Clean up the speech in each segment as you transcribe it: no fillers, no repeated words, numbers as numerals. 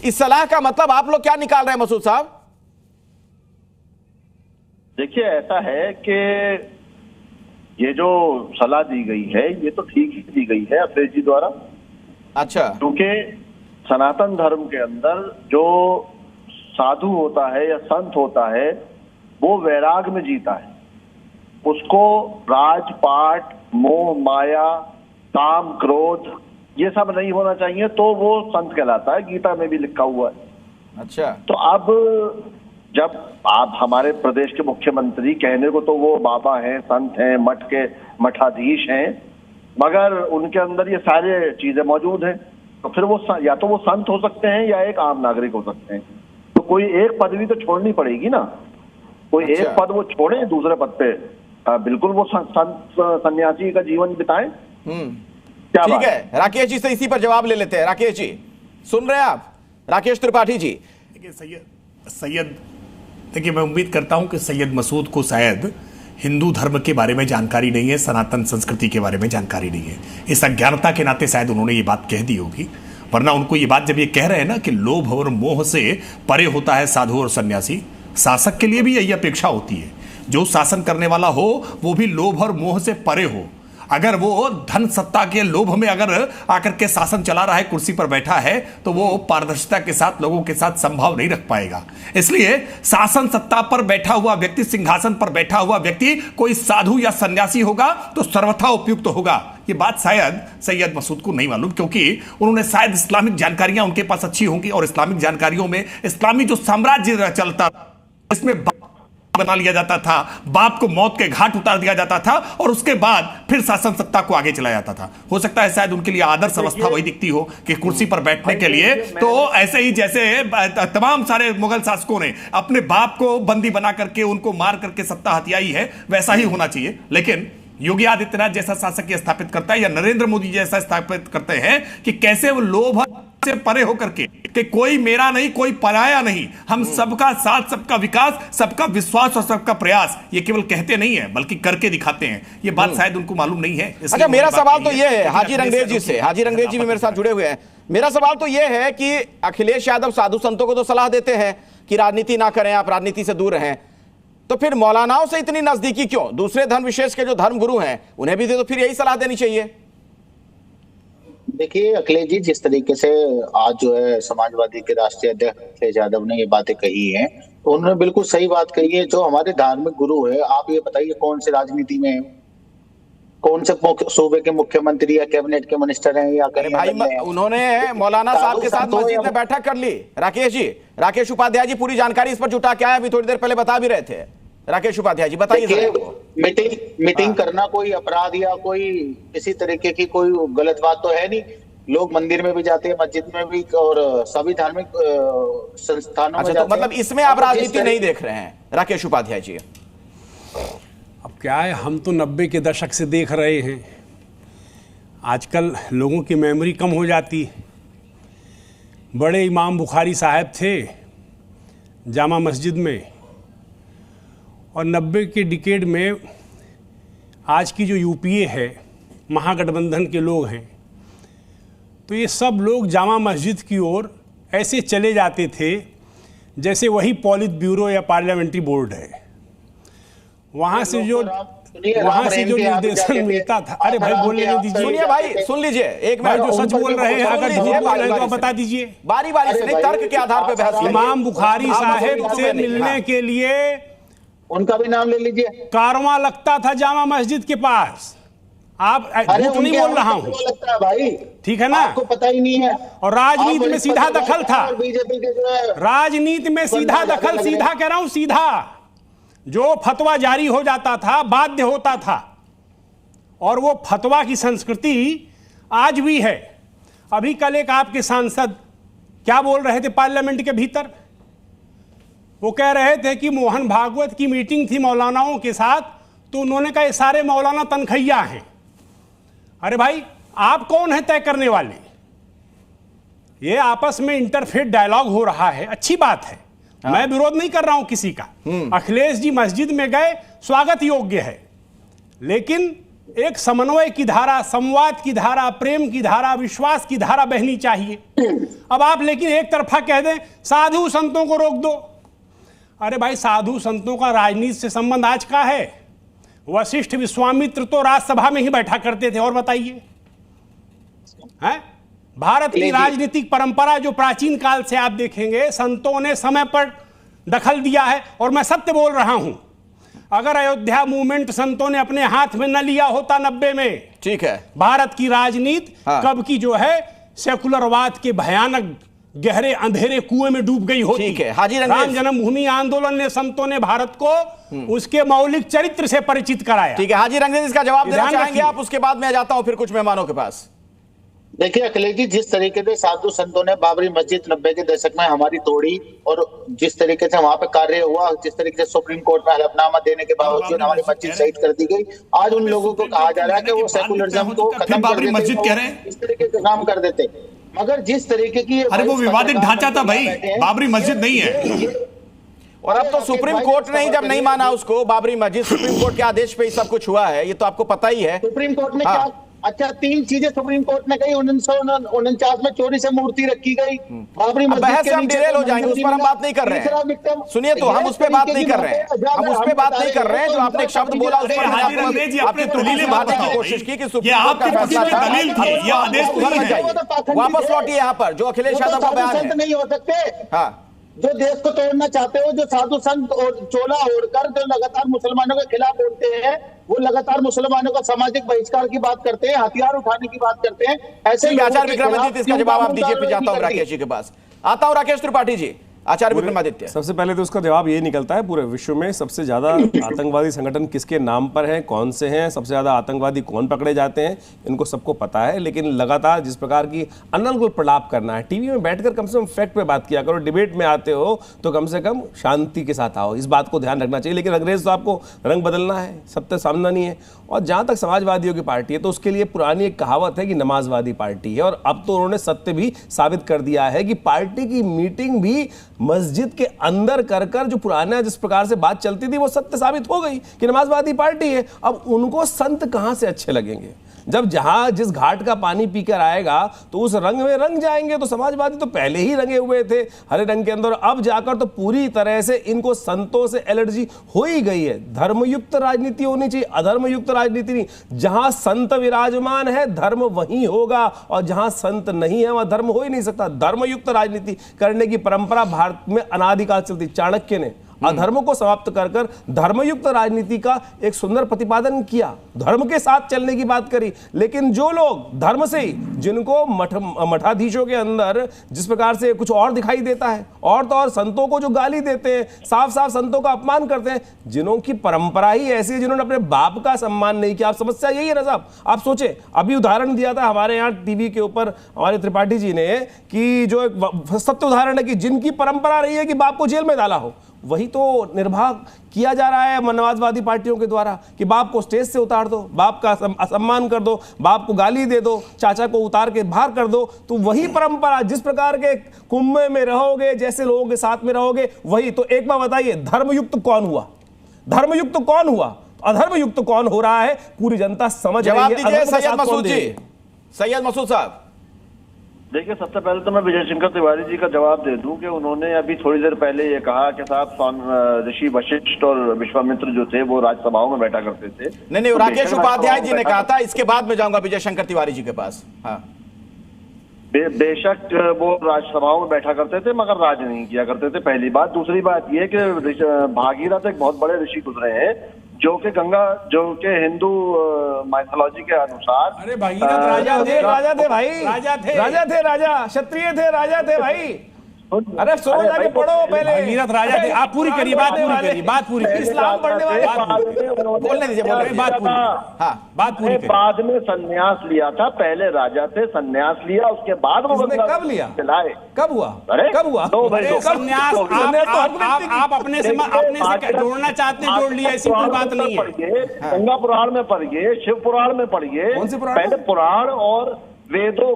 इस सलाह का मतलब आप लोग क्या निकाल रहे हैं मसूद साहब? देखिए, ऐसा है कि ये जो सलाह दी गई है ये तो ठीक ही दी गई है अखिलेश जी द्वारा। अच्छा। क्योंकि सनातन धर्म के अंदर जो साधु होता है या संत होता है वो वैराग में जीता है। उसको राजपाट, मोह माया, काम, क्रोध ये सब नहीं होना चाहिए, तो वो संत कहलाता है। गीता में भी लिखा हुआ है। अच्छा। तो अब जब आप हमारे प्रदेश के मुख्यमंत्री, कहने को तो वो बाबा हैं, संत हैं, मठ के मठाधीश हैं, मगर उनके अंदर ये सारे चीजें मौजूद हैं, तो फिर वो या तो वो संत हो सकते हैं या एक आम नागरिक हो सकते हैं। तो कोई एक पदवी तो छोड़नी पड़ेगी ना। कोई अच्छा। एक पद वो छोड़े, दूसरे पद पे बिल्कुल वो संत सन्यासी का जीवन बिताएं। क्या ठीक बात है, राकेश जी से इसी पर जवाब ले लेते हैं। राकेश जी सुन रहे हैं आप? राकेश त्रिपाठी जी। देखिए सैयद देखिए, मैं उम्मीद करता हूं कि सैयद मसूद को शायद हिंदू धर्म के बारे में जानकारी नहीं है, सनातन संस्कृति के बारे में जानकारी नहीं है। इस अज्ञानता के नाते शायद उन्होंने ये बात कह दी होगी, वरना उनको ये बात जब ये कह रहे हैं ना कि लोभ और मोह से परे होता है साधु और सन्यासी, शासक के लिए भी यही अपेक्षा होती है, जो शासन करने वाला हो वो भी लोभ और मोह से परे हो। अगर वो धन सत्ता के लोभ में अगर आकर के शासन चला रहा है, कुर्सी पर बैठा है, तो वो पारदर्शिता के साथ लोगों के साथ संभाव नहीं रख पाएगा। इसलिए शासन सत्ता पर बैठा हुआ व्यक्ति, सिंहासन पर बैठा हुआ व्यक्ति कोई साधु या सन्यासी होगा तो सर्वथा उपयुक्त होगा। ये बात शायद सैयद मसूद को नहीं मालूम, क्योंकि उन्होंने शायद इस्लामिक जानकारियां उनके पास अच्छी होंगी, और इस्लामिक जानकारियों में इस्लामी जो साम्राज्य चलता इसमें बना लिया जाता था, बाप को मौत के घाट उतार दिया जाता था, और उसके बाद फिर शासन सत्ता को आगे चलाया जाता था। हो सकता है शायद उनके लिए आदर्श अवस्था वही दिखती हो कि कुर्सी पर बैठने के लिए तो ऐसे ही जैसे तमाम सारे मुगल शासकों ने अपने बाप को बंदी बना करके उनको मार करके सत्ता हथियाई है, वैसा ही होना चाहिए। लेकिन योगी आदित्यनाथ जैसा शासक ये स्थापित करता है, या नरेंद्र मोदी जैसा स्थापित करते हैं कि कैसे वो लोभ से परे होकर के कि कोई मेरा नहीं, कोई पराया नहीं, हम सबका साथ, सबका विकास, सबका विश्वास और सबका प्रयास, ये केवल कहते नहीं है बल्कि करके दिखाते हैं। ये बात शायद उनको मालूम नहीं है। अच्छा, मेरा सवाल तो ये है हाजी रंगरेज जी से, हाजी रंगरेज जी भी मेरे साथ जुड़े हुए हैं। मेरा सवाल तो ये है कि अखिलेश यादव साधु संतों को तो सलाह देते हैं कि राजनीति ना करें, आप राजनीति से दूर रहें, तो फिर मौलानाओं से इतनी नजदीकी क्यों? दूसरे धर्म विशेष के जो धर्म गुरु हैं उन्हें भी तो फिर यही सलाह देनी चाहिए। देखिए अखिलेश जी, जिस तरीके से आज जो है समाजवादी के राष्ट्रीय अध्यक्ष अखिलेश यादव ने ये बातें कही हैं, तो उन्होंने बिल्कुल सही बात कही है। जो हमारे धार्मिक गुरु है, आप ये बताइए कौन से राजनीति में, कौन से सूबे के मुख्यमंत्री या कैबिनेट के मिनिस्टर हैं या कहीं भाई उन्होंने मौलाना साहब के साथ मस्जिद में बैठक कर ली। राकेश जी, राकेश उपाध्याय जी पूरी जानकारी इस पर जुटा के आए, अभी थोड़ी देर पहले बता भी रहे थे। राकेश उपाध्याय जी बताइए। मीटिंग करना कोई अपराध या कोई किसी तरीके की कोई गलत बात तो है नहीं। लोग मंदिर में भी जाते हैं, मस्जिद में भी, और सभी धार्मिक संस्थानों में जाते हैं। मतलब इसमें आप राजनीति नहीं देख रहे हैं राकेश उपाध्याय जी? अब क्या है, हम तो 90 के दशक से देख रहे हैं। आजकल लोगों की मेमोरी कम हो जाती है। बड़े इमाम बुखारी साहब थे जामा मस्जिद में, और 90 के डिकेड में आज की जो यूपीए है, महागठबंधन के लोग हैं, तो ये सब लोग जामा मस्जिद की ओर ऐसे चले जाते थे जैसे वही पॉलिट ब्यूरो या पार्लियामेंट्री बोर्ड है। वहां से जो निर्देशन मिलता था। अरे भाई बोलने दीजिए। सुनिए भाई, सुन लीजिए एक मिनट। जो सच बोल रहे हैं, अगर झूठ बोल रहे हैं तो बता दीजिए। बारी बारी से, तर्क के आधार पर बहस। इमाम बुखारी साहब से मिलने के लिए उनका भी नाम ले लीजिए। कारवां लगता था जामा मस्जिद के पास। आप झूठ नहीं बोल रहा हूं भाई, ठीक है ना? आपको पता ही नहीं है। और राजनीति में सीधा दखल था। बीजेपी के जो है राजनीति में सीधा दखल, सीधा कह रहा हूं, सीधा जो फतवा जारी हो जाता था बाध्य होता था, और वो फतवा की संस्कृति आज भी है। अभी कल एक आपके सांसद क्या बोल रहे थे पार्लियामेंट के भीतर, वो कह रहे थे कि मोहन भागवत की मीटिंग थी मौलानाओं के साथ, तो उन्होंने कहा ये सारे मौलाना तनखैया हैं। अरे भाई, आप कौन है तय करने वाले? ये आपस में इंटरफेथ डायलॉग हो रहा है, अच्छी बात है। मैं विरोध नहीं कर रहा हूं किसी का। अखिलेश जी मस्जिद में गए, स्वागत योग्य है, लेकिन एक समन्वय की धारा, संवाद की धारा, प्रेम की धारा, विश्वास की धारा बहनी चाहिए। अब आप लेकिन एक तरफा कह दें साधु संतों को रोक दो। अरे भाई, साधु संतों का राजनीति से संबंध आज का है? वशिष्ठ विश्वामित्र तो राज्यसभा में ही बैठा करते थे। और बताइए, हैं? भारत की राजनीतिक परंपरा जो प्राचीन काल से आप देखेंगे, संतों ने समय पर दखल दिया है। और मैं सत्य बोल रहा हूं, अगर अयोध्या मूवमेंट संतों ने अपने हाथ में न लिया होता 90 में, ठीक है, भारत की राजनीति कब की जो है सेकुलरवाद के भयानक गहरे अंधेरे कुएं में डूब गई होती। ठीक है, हाजी राम जन्मभूमि आंदोलन ने, संतों ने भारत को उसके मौलिक चरित्र से परिचित कराया। ठीक है, हाजी रंगरेज इसका जवाब देना चाहेंगे आप? उसके बाद मैं जाता हूं फिर कुछ मेहमानों के पास। देखिए अखिलेश जी, जिस तरीके से साधु संतों ने बाबरी मस्जिद 90 के दशक में हमारी तोड़ी और जिस तरीके से वहां पे कार्य हुआ, जिस तरीके से सुप्रीम कोर्ट में हलफनामा देने के बावजूद हमारी मस्जिद शहीद कर दी गई, आज उन लोगों को कहा जा रहा है कि वो सेकुलरिज्म को खत्म कर देते, इस तरीके से काम कर देते। मगर जिस तरीके की, अरे वो विवादित ढांचा था भाई, बाबरी मस्जिद नहीं है। और अब तो सुप्रीम कोर्ट ने ही जब नहीं माना उसको बाबरी मस्जिद, सुप्रीम कोर्ट के आदेश पे ही सब कुछ हुआ है, ये तो आपको पता ही है। सुप्रीम कोर्ट ने क्या, अच्छा 3 चीजें सुप्रीम कोर्ट ने कही। 1949 में चोरी से मूर्ति रखी गई, बाबरी मस्जिद के हम डिटेल हो जाएंगे, उस पर हम बात नहीं कर रहे हैं। सुनिए तो, हम उस पर बात नहीं कर रहे हैं, हम उस पर बात नहीं कर रहे हैं। जो आपने एक शब्द बोला उस पर आपकी तस्लील बांधने की कोशिश की कि सुप्रीम कोर्ट का फैसला था। वापस लौटिए यहाँ पर, जो अखिलेश यादव का बयान है। नहीं हो सकते, हाँ, जो देश को तोड़ना चाहते हो, जो साधु संत और चोला ओढ़कर जो लगातार मुसलमानों के खिलाफ बोलते हैं, वो लगातार मुसलमानों का सामाजिक बहिष्कार की बात करते हैं, हथियार उठाने की बात करते हैं। ऐसे आचार्य विक्रमादित्य, इसका जवाब आप दीजिए, फिर जाता हूं राकेश जी के पास। आता हूं राकेश त्रिपाठी जी। आचार्य विक्रमादित्य, सबसे पहले तो उसका जवाब ये निकलता है, पूरे विश्व में सबसे ज्यादा आतंकवादी संगठन किसके नाम पर हैं, कौन से हैं, सबसे ज्यादा आतंकवादी कौन पकड़े जाते हैं, इनको सबको पता है। लेकिन लगातार जिस प्रकार की अनर्गल प्रलाप करना है, टीवी में बैठकर कम से कम फैक्ट पे बात किया करो, डिबेट में आते हो तो कम से कम शांति के साथ आओ, इस बात को ध्यान रखना चाहिए। लेकिन अंग्रेज तो आपको रंग बदलना है, सत्य सामना नहीं है। और जहां तक समाजवादियों की पार्टी है तो उसके लिए पुरानी एक कहावत है कि नमाजवादी पार्टी है, और अब तो उन्होंने सत्य भी साबित कर दिया है कि पार्टी की मीटिंग भी मस्जिद के अंदर कर कर जो पुराना जिस प्रकार से बात चलती थी वो सत्य साबित हो गई कि नमाजवादी पार्टी है। अब उनको संत कहां से अच्छे लगेंगे? जब जहां जिस घाट का पानी पीकर आएगा तो उस रंग में रंग जाएंगे। तो समाजवादी तो पहले ही रंगे हुए थे हरे रंग के अंदर, अब जाकर तो पूरी तरह से इनको संतों से एलर्जी हो ही गई है। धर्मयुक्त राजनीति होनी चाहिए, अधर्मयुक्त राजनीति नहीं। जहां संत विराजमान है धर्म वहीं होगा, और जहां संत नहीं है वहां धर्म हो ही नहीं सकता। धर्मयुक्त राजनीति करने की परंपरा भारत में अनादिकाल चलती। चाणक्य ने अधर्म को समाप्त कर कर धर्मयुक्त राजनीति का एक सुंदर प्रतिपादन किया, धर्म के साथ चलने की बात करी। लेकिन जो लोग धर्म से ही, जिनको मठाधीशों के अंदर जिस प्रकार से कुछ और दिखाई देता है, और तो और संतों को जो गाली देते हैं, साफ साफ संतों का अपमान करते हैं, जिन्हों की परंपरा ही ऐसी है, जिन्होंने अपने बाप का सम्मान नहीं किया। आप समस्या यही है ना साहब। आप सोचे, अभी उदाहरण दिया था हमारे यहाँ टीवी के ऊपर हमारे त्रिपाठी जी ने कि जो एक सत्य उदाहरण है कि जिनकी परंपरा रही है कि बाप को जेल में डाला हो, वही तो निर्वाह किया जा रहा है मनवाजवादी पार्टियों के द्वारा कि बाप को स्टेज से उतार दो, बाप का असम्मान कर दो, बाप को गाली दे दो, चाचा को उतार के बाहर कर दो। तो वही परंपरा, जिस प्रकार के कुंभ में रहोगे, जैसे लोगों के साथ में रहोगे, वही। तो एक बार बताइए, धर्मयुक्त कौन हुआ? धर्मयुक्त कौन हुआ? अधर्मयुक्त कौन हो रहा है? पूरी जनता समझ रही है। जवाब दीजिए सैयद मसूद जी। सैयद मसूद साहब, देखिए, सबसे पहले तो मैं विजय शंकर तिवारी जी का जवाब दे दूं कि उन्होंने अभी थोड़ी देर पहले ये कहा कि साहब ऋषि वशिष्ठ और विश्वामित्र जो थे वो राज्यसभाओं में बैठा करते थे। नहीं, राकेश उपाध्याय जी ने कहा था, इसके बाद में जाऊंगा विजय शंकर तिवारी जी के पास। हाँ, बेशक वो राज्यसभाओं में बैठा करते थे मगर राज नहीं किया करते थे, पहली बात। दूसरी बात ये कि भागीरथ एक बहुत बड़े ऋषि गुजरे हैं जो कि हिंदू माइथोलॉजी के अनुसार, अरे भागीरथ राजा थे भाई, राजा थे, क्षत्रिय थे, राजा थे भाई। अरे सुनो, जाके पढ़ो पहले। भागीरथ राजा थे। आप पूरी करिए, बात पूरी इस्लाम पढ़ने वाले बोलने दीजिए, बात पूरी। हाँ, बात पूरी। बाद में संन्यास लिया था, पहले राजा थे, संन्यास लिया, उसके बाद वो कब लिया, कब हुआ? संन्यास आप अपने से जोड़ना चाहते हैं, जोड़ लिया, ऐसी कोई बात नहीं है। गंगा पुराण में पढ़िए, शिव पुराण में पढ़िए, पहले पुराण और वेदों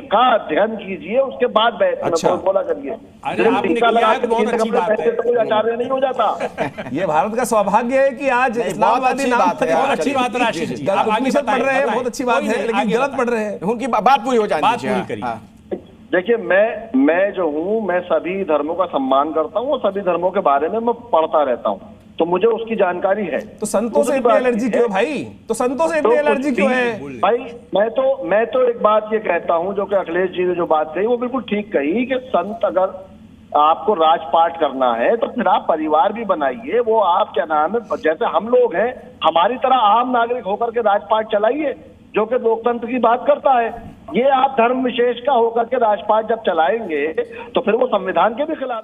का अध्ययन कीजिए, उसके बाद अच्छा। बोला करिए। अरे आपने किया है तो बहुत अच्छी बात है। तो कोई आचार्य नहीं हो जाता। ये भारत का सौभाग्य है कि आज इस्लामवादी अच्छी नाम बात है, बहुत अच्छी बात है राशिद जी, आप आगे गलत पढ़ रहे हैं, बताएं। बहुत अच्छी बात कोई है, नहीं, लेकिन आगे गलत बताएं। पढ़ रहे हैं। उनकी बात पूरी हो जानी बात चाहिए। पूरी करिए। हाँ। देखिए, मैं जो हूँ, मैं सभी धर्मों का सम्मान करता हूँ और सभी धर्मों के बारे में मैं पढ़ता रहता हूँ, तो मुझे उसकी जानकारी है। तो संतों से इतनी एलर्जी क्यों भाई? तो संतों से इतनी एलर्जी क्यों है? भाई मैं तो एक बात ये कहता हूँ, जो कि अखिलेश जी ने जो बात कही वो बिल्कुल ठीक कही, कि संत अगर आपको राजपाट करना है तो फिर आप परिवार भी बनाइए। वो आप क्या नाम है, जैसे हम लोग हैं, हमारी तरह आम नागरिक होकर के राजपाट चलाइए, जो कि लोकतंत्र की बात करता है। ये आप धर्म विशेष का होकर के राजपाट जब चलाएंगे तो फिर वो संविधान के भी खिलाफ